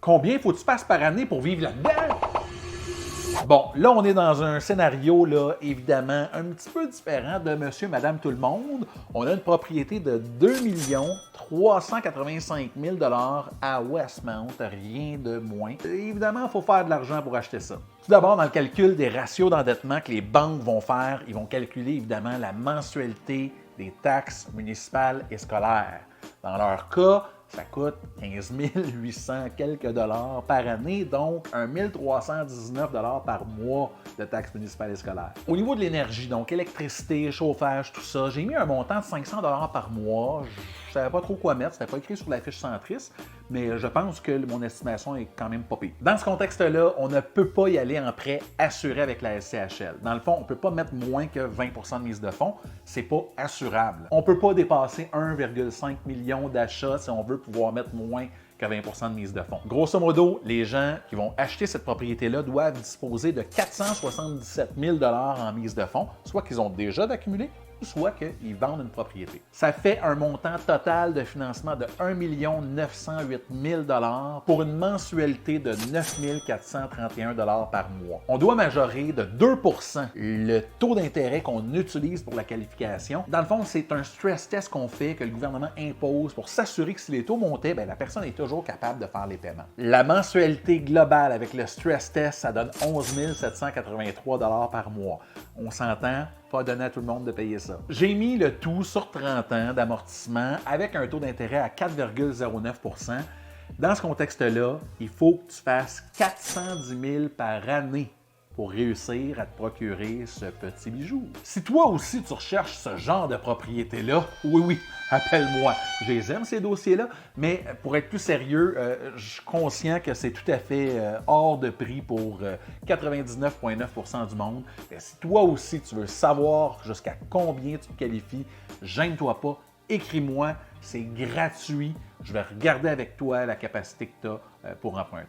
Combien faut que tu fasses par année pour vivre là-dedans? Bon, là, on est dans un scénario, là, évidemment, un petit peu différent de monsieur, madame, tout le monde. On a une propriété de 2 385 000 à Westmount, rien de moins. Évidemment, il faut faire de l'argent pour acheter ça. Tout d'abord, dans le calcul des ratios d'endettement que les banques vont faire, ils vont calculer, évidemment, la mensualité des taxes municipales et scolaires. Dans leur cas, ça coûte 15 800 quelques dollars par année, donc 1 319 par mois de taxes municipales et scolaires. Au niveau de l'énergie, donc électricité, chauffage, tout ça, j'ai mis un montant de 500 par mois. Je savais pas trop quoi mettre, c'était pas écrit sur la fiche centriste, mais je pense que mon estimation est quand même pas pire. Dans ce contexte-là, on ne peut pas y aller en prêt assuré avec la SCHL. Dans le fond, on ne peut pas mettre moins que 20 de mise de fonds, c'est pas assurable. On ne peut pas dépasser 1,5 million d'achats si on veut pouvoir mettre moins que 20 de mise de fonds. Grosso modo, les gens qui vont acheter cette propriété-là doivent disposer de 477 000 en mise de fonds, soit qu'ils ont déjà d'accumulé, soit qu'ils vendent une propriété. Ça fait un montant total de financement de 1 908 000 pour une mensualité de 9 431 par mois. On doit majorer de 2 le taux d'intérêt qu'on utilise pour la qualification. Dans le fond, c'est un stress test qu'on fait, que le gouvernement impose pour s'assurer que si les taux montaient, bien, la personne est toujours capable de faire les paiements. La mensualité globale avec le stress test, ça donne 11 783 par mois. On s'entend, pas donner à tout le monde de payer ça. J'ai mis le tout sur 30 ans d'amortissement avec un taux d'intérêt à 4,09 %. Dans ce contexte-là, il faut que tu fasses 410 000 par année pour réussir à te procurer ce petit bijou. Si toi aussi tu recherches ce genre de propriété-là, oui, appelle-moi. Je les aime ces dossiers-là, mais pour être plus sérieux, je suis conscient que c'est tout à fait hors de prix pour 99,9 % du monde. Et si toi aussi tu veux savoir jusqu'à combien tu te qualifies, gêne-toi pas, écris-moi, c'est gratuit. Je vais regarder avec toi la capacité que tu as pour emprunter.